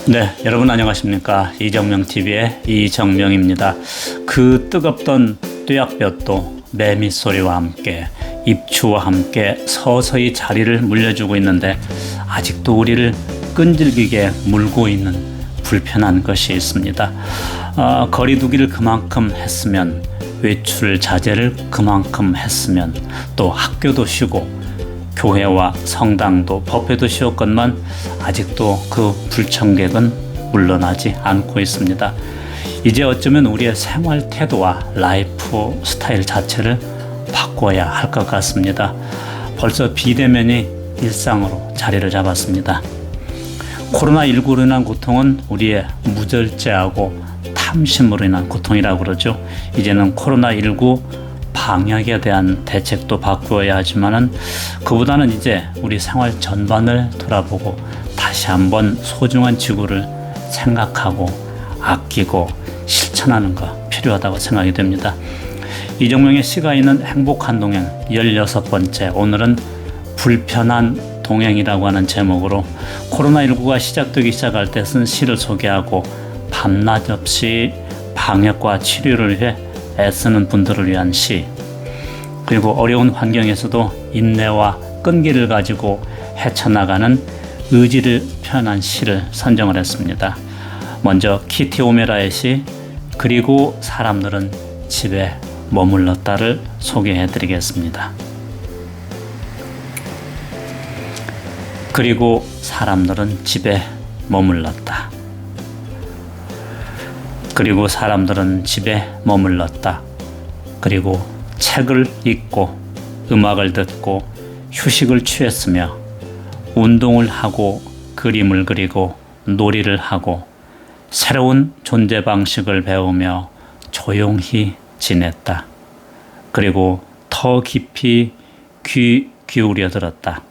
네, 여러분 안녕하십니까? 이정명TV의 이정명입니다. 그 뜨겁던 뙤약볕도 매미소리와 함께 입추와 함께 서서히 자리를 물려주고 있는데 아직도 우리를 끈질기게 물고 있는 불편한 것이 있습니다. 거리두기를 그만큼 했으면, 외출 자제를 그만큼 했으면, 또 학교도 쉬고 교회와 성당도 법회도 쉬었건만 아직도 그 불청객은 물러나지 않고 있습니다. 이제 어쩌면 우리의 생활 태도와 라이프 스타일 자체를 바꿔야 할 것 같습니다. 벌써 비대면이 일상으로 자리를 잡았습니다. 코로나19로 인한 고통은 우리의 무절제하고 탐심으로 인한 고통이라고 그러죠. 이제는 코로나19 방역에 대한 대책도 바꾸어야 하지만은 그보다는 이제 우리 생활 전반을 돌아보고 다시 한번 소중한 지구를 생각하고 아끼고 실천하는 거 필요하다고 생각이 됩니다. 이정명의 시가 있는 행복한 동행 16번째, 오늘은 불편한 동행이라고 하는 제목으로 코로나19가 시작할 때 쓴 시를 소개하고 밤낮 없이 방역과 치료를 위해 애쓰는 분들을 위한 시, 그리고 어려운 환경에서도 인내와 끈기를 가지고 헤쳐나가는 의지를 표현한 시를 선정을 했습니다. 먼저 키티 오메라의 시 그리고 사람들은 집에 머물렀다를 소개해 드리겠습니다. 그리고 사람들은 집에 머물렀다. 그리고 사람들은 집에 머물렀다. 그리고 책을 읽고 음악을 듣고 휴식을 취했으며 운동을 하고 그림을 그리고 놀이를 하고 새로운 존재 방식을 배우며 조용히 지냈다. 그리고 더 깊이 귀 기울여 들었다.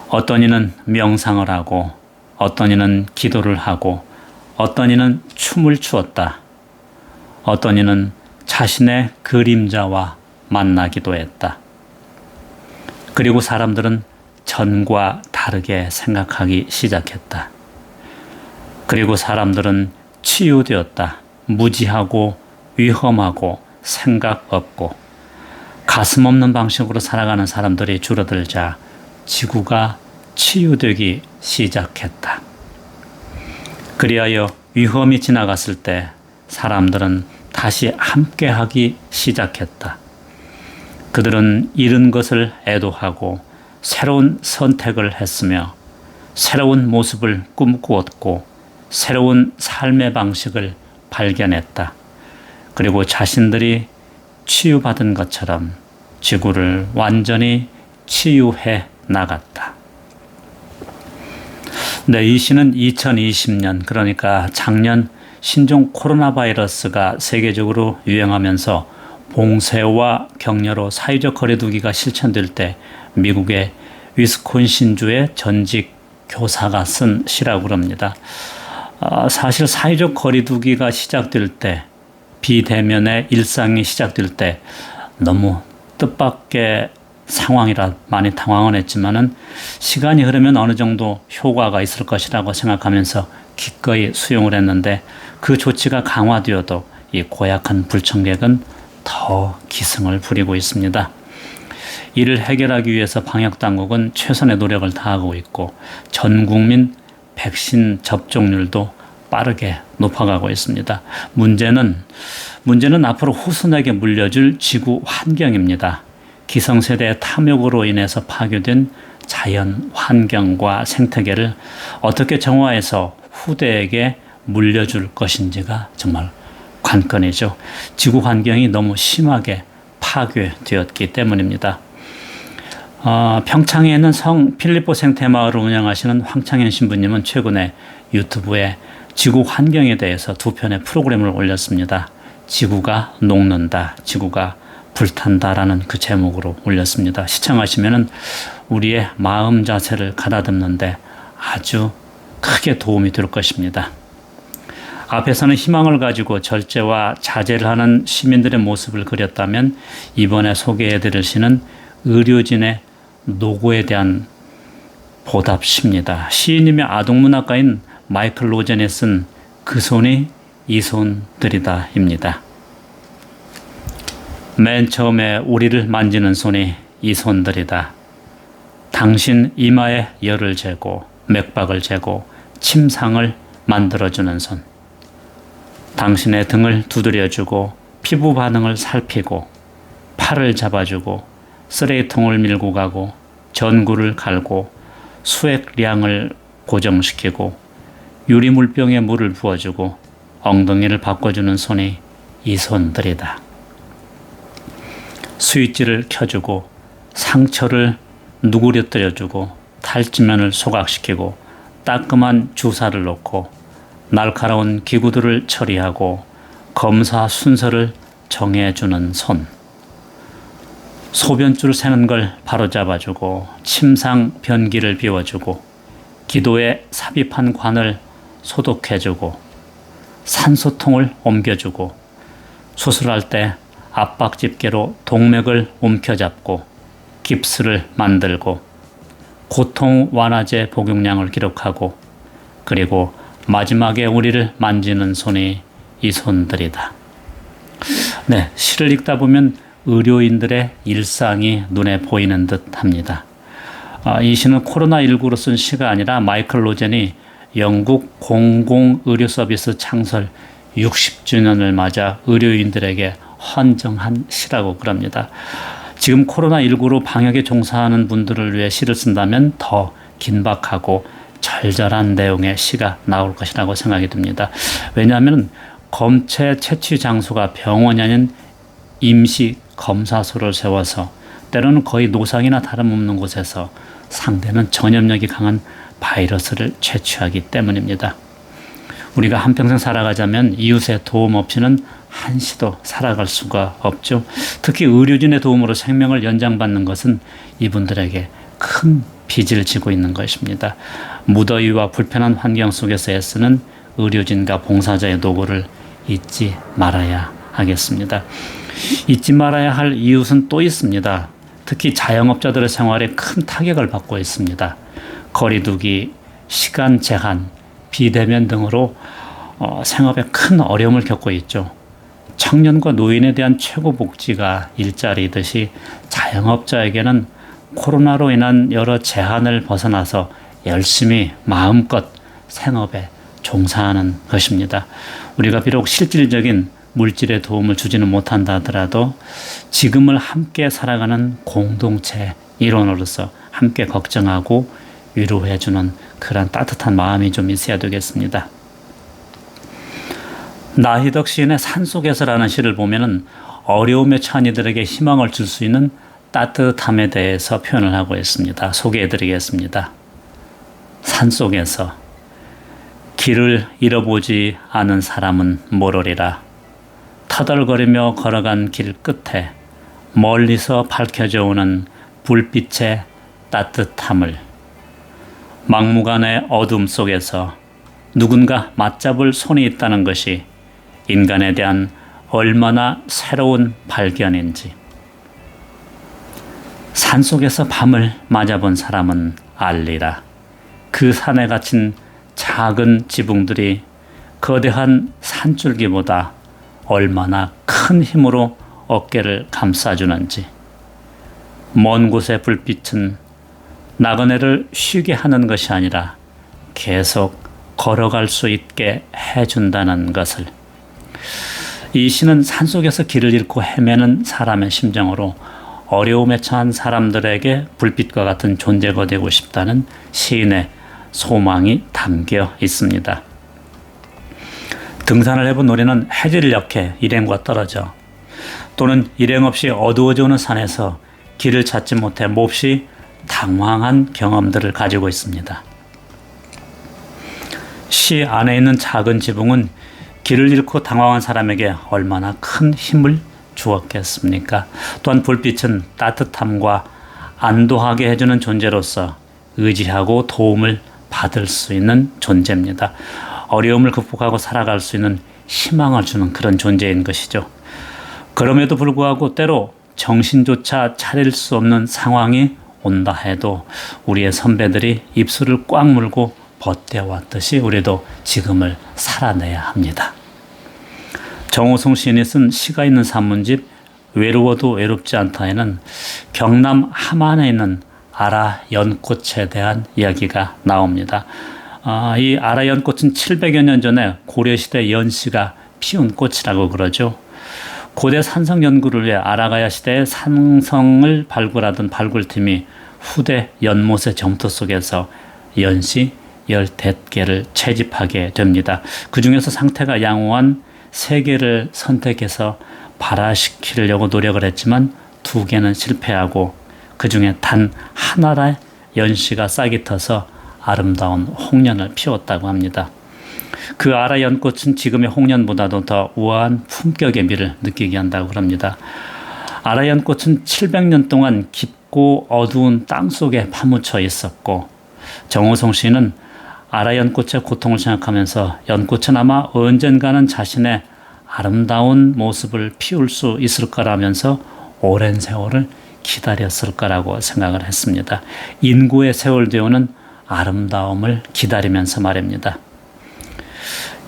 어떤 이는 명상을 하고 어떤 이는 기도를 하고 어떤 이는 춤을 추었다. 어떤 이는 자신의 그림자와 만나기도 했다. 그리고 사람들은 전과 다르게 생각하기 시작했다. 그리고 사람들은 치유되었다. 무지하고 위험하고 생각 없고 가슴 없는 방식으로 살아가는 사람들이 줄어들자 지구가 치유되기 시작했다. 그리하여 위험이 지나갔을 때 사람들은 다시 함께하기 시작했다. 그들은 잃은 것을 애도하고 새로운 선택을 했으며 새로운 모습을 꿈꾸었고 새로운 삶의 방식을 발견했다. 그리고 자신들이 치유받은 것처럼 지구를 완전히 치유해 나갔다. 네, 이 시는 2020년, 그러니까 작년 신종 코로나 바이러스가 세계적으로 유행하면서 봉쇄와 격려로 사회적 거리두기가 실천될 때 미국의 위스콘신주의 전직 교사가 쓴 시라고 합니다. 사실 사회적 거리두기가 시작될 때, 비대면의 일상이 시작될 때 너무 뜻밖의 상황이라 많이 당황은 했지만은 시간이 흐르면 어느 정도 효과가 있을 것이라고 생각하면서 기꺼이 수용을 했는데 그 조치가 강화되어도 이 고약한 불청객은 더 기승을 부리고 있습니다. 이를 해결하기 위해서 방역당국은 최선의 노력을 다하고 있고 전 국민 백신 접종률도 빠르게 높아가고 있습니다. 문제는 앞으로 후손에게 물려줄 지구 환경입니다. 기성세대의 탐욕으로 인해서 파괴된 자연 환경과 생태계를 어떻게 정화해서 후대에게 물려줄 것인지가 정말 관건이죠. 지구 환경이 너무 심하게 파괴되었기 때문입니다. 평창에 있는 성 필리포 생태마을을 운영하시는 황창현 신부님은 최근에 유튜브에 지구 환경에 대해서 2편의 프로그램을 올렸습니다. 지구가 녹는다, 지구가 불탄다라는 그 제목으로 올렸습니다. 시청하시면은 우리의 마음 자세를 가다듬는데 아주 크게 도움이 될 것입니다. 앞에서는 희망을 가지고 절제와 자제를 하는 시민들의 모습을 그렸다면 이번에 소개해드릴 시는 의료진의 노고에 대한 보답시입니다. 시인님의 아동문학가인 마이클 로젠이 쓴 그 손이 이 손들이다입니다. 맨 처음에 우리를 만지는 손이 이 손들이다. 당신 이마에 열을 재고 맥박을 재고 침상을 만들어주는 손. 당신의 등을 두드려주고 피부 반응을 살피고 팔을 잡아주고 쓰레기통을 밀고 가고 전구를 갈고 수액량을 고정시키고 유리물병에 물을 부어주고 엉덩이를 바꿔주는 손이 이 손들이다. 스위치를 켜주고 상처를 누그러뜨려주고 탈지면을 소각시키고 따끔한 주사를 놓고 날카로운 기구들을 처리하고 검사 순서를 정해주는 손. 소변줄 새는 걸 바로잡아주고 침상 변기를 비워주고 기도에 삽입한 관을 소독해주고 산소통을 옮겨주고 수술할 때 압박 집게로 동맥을 움켜잡고 깁스를 만들고 고통 완화제 복용량을 기록하고 그리고 마지막에 우리를 만지는 손이 이 손들이다. 네, 시를 읽다 보면 의료인들의 일상이 눈에 보이는 듯 합니다. 이 시는 코로나19로 쓴 시가 아니라 마이클 로젠이 영국 공공의료서비스 창설 60주년을 맞아 의료인들에게 헌정한 시라고 그럽니다. 지금 코로나19로 방역에 종사하는 분들을 위해 시를 쓴다면 더 긴박하고 절절한 내용의 시가 나올 것이라고 생각이 듭니다. 왜냐하면 검체 채취 장소가 병원이 아닌 임시 검사소를 세워서 때로는 거의 노상이나 다름없는 곳에서 상대는 전염력이 강한 바이러스를 채취하기 때문입니다. 우리가 한평생 살아가자면 이웃의 도움 없이는 한시도 살아갈 수가 없죠. 특히 의료진의 도움으로 생명을 연장받는 것은 이분들에게 큰 빚을 지고 있는 것입니다. 무더위와 불편한 환경 속에서 애쓰는 의료진과 봉사자의 노고를 잊지 말아야 하겠습니다. 잊지 말아야 할 이웃은 또 있습니다. 특히 자영업자들의 생활에 큰 타격을 받고 있습니다. 거리두기, 시간 제한, 비대면 등으로 생업에 큰 어려움을 겪고 있죠. 청년과 노인에 대한 최고 복지가 일자리이듯이 자영업자에게는 코로나로 인한 여러 제한을 벗어나서 열심히 마음껏 생업에 종사하는 것입니다. 우리가 비록 실질적인 물질의 도움을 주지는 못한다 하더라도 지금을 함께 살아가는 공동체 일원으로서 함께 걱정하고 위로해주는 그런 따뜻한 마음이 좀 있어야 되겠습니다. 나희덕 시인의 산속에서라는 시를 보면은 어려움에 처한 이들에게 희망을 줄 수 있는 따뜻함에 대해서 표현을 하고 있습니다. 소개해드리겠습니다. 산속에서 길을 잃어보지 않은 사람은 모르리라. 터덜거리며 걸어간 길 끝에 멀리서 밝혀져 오는 불빛의 따뜻함을, 막무가내 어둠 속에서 누군가 맞잡을 손이 있다는 것이 인간에 대한 얼마나 새로운 발견인지. 산속에서 밤을 맞아본 사람은 알리라. 그 산에 갇힌 작은 지붕들이 거대한 산줄기보다 얼마나 큰 힘으로 어깨를 감싸주는지. 먼 곳의 불빛은 나그네를 쉬게 하는 것이 아니라 계속 걸어갈 수 있게 해준다는 것을. 이 시는 산속에서 길을 잃고 헤매는 사람의 심정으로 어려움에 처한 사람들에게 불빛과 같은 존재가 되고 싶다는 시인의 소망이 담겨 있습니다. 등산을 해본 우리는 해질 역해 일행과 떨어져 또는 일행 없이 어두워져 오는 산에서 길을 찾지 못해 몹시 당황한 경험들을 가지고 있습니다. 시 안에 있는 작은 지붕은 길을 잃고 당황한 사람에게 얼마나 큰 힘을 주었겠습니까? 또한 불빛은 따뜻함과 안도하게 해주는 존재로서 의지하고 도움을 받을 수 있는 존재입니다. 어려움을 극복하고 살아갈 수 있는 희망을 주는 그런 존재인 것이죠. 그럼에도 불구하고 때로 정신조차 차릴 수 없는 상황이 온다 해도 우리의 선배들이 입술을 꽉 물고 버텨왔듯이 우리도 지금을 살아내야 합니다. 정호성 시인이 쓴 시가 있는 산문집 외로워도 외롭지 않다에는 경남 함안에 있는 아라 연꽃에 대한 이야기가 나옵니다. 이 아라 연꽃은 700여 년 전에 고려시대 연씨가 피운 꽃이라고 그러죠. 고대 산성 연구를 위해 아라가야 시대의 산성을 발굴하던 발굴팀이 후대 연못의 점토 속에서 연씨 15개를 채집하게 됩니다. 그 중에서 상태가 양호한 3개를 선택해서 발화시키려고 노력을 했지만 2개는 실패하고 그 중에 단 하나의 연씨가 싹이 터서 아름다운 홍련을 피웠다고 합니다. 그 아라 연꽃은 지금의 홍련보다도 더 우아한 품격의 미를 느끼게 한다고 합니다. 아라 연꽃은 700년 동안 깊고 어두운 땅 속에 파묻혀 있었고 정호성 시인은 아라 연꽃의 고통을 생각하면서 연꽃은 아마 언젠가는 자신의 아름다운 모습을 피울 수 있을 거라면서 오랜 세월을 기다렸을 거라고 생각을 했습니다. 인구의 세월되어오는 아름다움을 기다리면서 말입니다.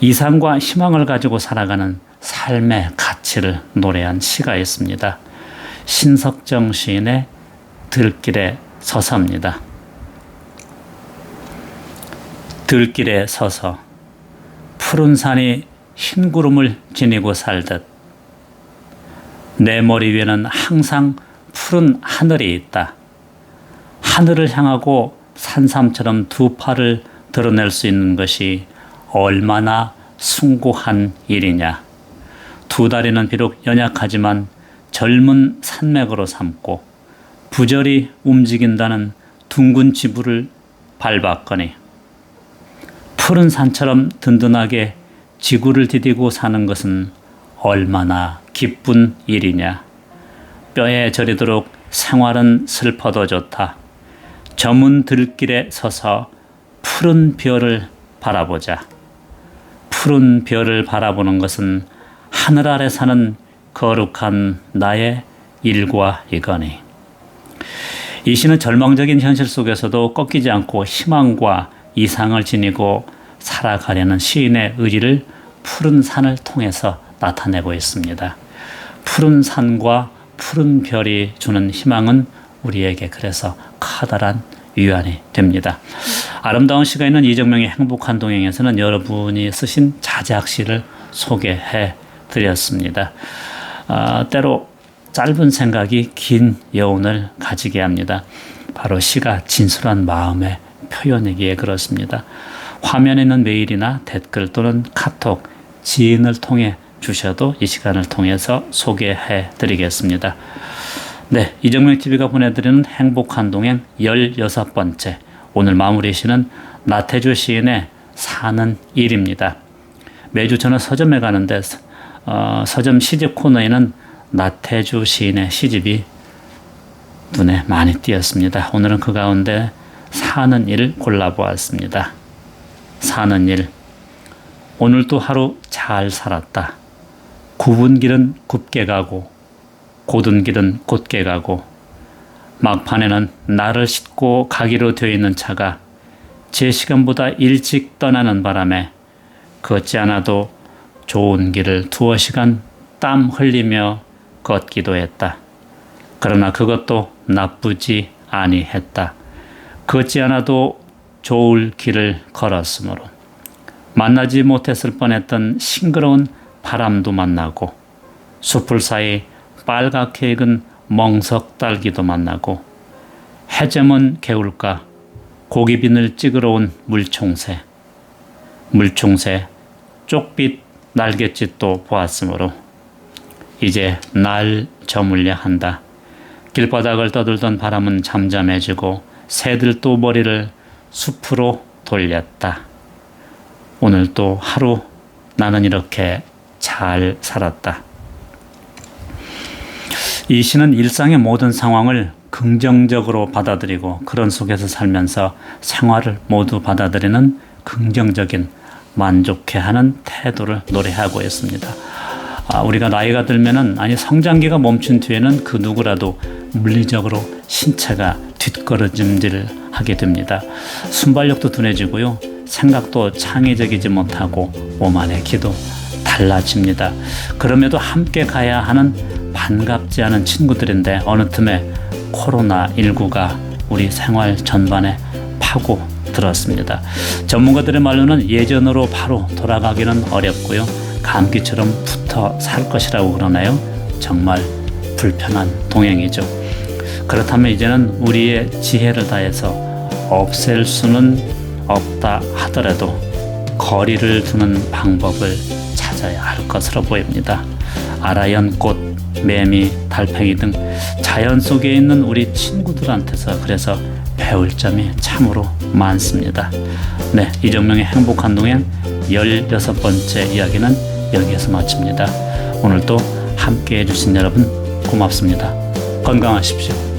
이상과 희망을 가지고 살아가는 삶의 가치를 노래한 시가 있습니다. 신석정 시인의 들길에 서서입니다. 들길에 서서 푸른 산이 흰 구름을 지니고 살듯 내 머리 위에는 항상 푸른 하늘이 있다. 하늘을 향하고 산삼처럼 2팔을 드러낼 수 있는 것이 얼마나 숭고한 일이냐. 2 다리는 비록 연약하지만 젊은 산맥으로 삼고 부절히 움직인다는 둥근 지부를 밟았거니 푸른 산처럼 든든하게 지구를 디디고 사는 것은 얼마나 기쁜 일이냐. 뼈에 저리도록 생활은 슬퍼도 좋다. 저문 들길에 서서 푸른 별을 바라보자. 푸른 별을 바라보는 것은 하늘 아래 사는 거룩한 나의 일과이거니. 이 시는 절망적인 현실 속에서도 꺾이지 않고 희망과 이상을 지니고 살아가려는 시인의 의지를 푸른 산을 통해서 나타내고 있습니다. 푸른 산과 푸른 별이 주는 희망은 우리에게 그래서 커다란 위안이 됩니다. 아름다운 시가 있는 이정명의 행복한 동행에서는 여러분이 쓰신 자작시를 소개해 드렸습니다. 때로 짧은 생각이 긴 여운을 가지게 합니다. 바로 시가 진솔한 마음의 표현이기에 그렇습니다. 화면에 있는 메일이나 댓글 또는 카톡, 지인을 통해 주셔도 이 시간을 통해서 소개해 드리겠습니다. 네, 이정명TV가 보내드리는 행복한 동행 16번째, 오늘 마무리 시는 나태주 시인의 사는 일입니다. 매주 저는 서점에 가는데 서점 시집 코너에는 나태주 시인의 시집이 눈에 많이 띄었습니다. 오늘은 그 가운데 사는 일 골라보았습니다. 사는 일. 오늘도 하루 잘 살았다. 굽은 길은 굽게 가고 곧은 길은 곧게 가고 막판에는 나를 싣고 가기로 되어 있는 차가 제 시간보다 일찍 떠나는 바람에 걷지 않아도 좋은 길을 2시간 땀 흘리며 걷기도 했다. 그러나 그것도 나쁘지 아니했다. 걷지 않아도 좋을 길을 걸었으므로 만나지 못했을 뻔했던 싱그러운 바람도 만나고 숲을 사이 빨갛게 익은 멍석 딸기도 만나고 해저문 개울가 고기빈을 찍으러 온 물총새 쪽빛 날갯짓도 보았으므로 이제 날 저물려 한다. 길바닥을 떠들던 바람은 잠잠해지고 새들도 머리를 숲으로 돌렸다. 오늘 또 하루 나는 이렇게 잘 살았다. 이 시는 일상의 모든 상황을 긍정적으로 받아들이고 그런 속에서 살면서 생활을 모두 받아들이는 긍정적인 만족해하는 태도를 노래하고 있습니다. 우리가 나이가 들면은 성장기가 멈춘 뒤에는 그 누구라도 물리적으로 신체가 뒷걸음질을 하게 됩니다. 순발력도 둔해지고요. 생각도 창의적이지 못하고 몸 안의 기도 달라집니다. 그럼에도 함께 가야 하는 반갑지 않은 친구들인데 어느 틈에 코로나19가 우리 생활 전반에 파고 들었습니다. 전문가들의 말로는 예전으로 바로 돌아가기는 어렵고요. 감기처럼 붙어 살 것이라고 그러나요? 정말 불편한 동행이죠. 그렇다면 이제는 우리의 지혜를 다해서 없앨 수는 없다 하더라도 거리를 두는 방법을 찾아야 할 것으로 보입니다. 아라연꽃, 매미, 달팽이 등 자연 속에 있는 우리 친구들한테서 그래서 배울 점이 참으로 많습니다. 네, 이정명의 행복한 동행 16번째 이야기는 여기에서 마칩니다. 오늘도 함께 해주신 여러분 고맙습니다. 건강하십시오.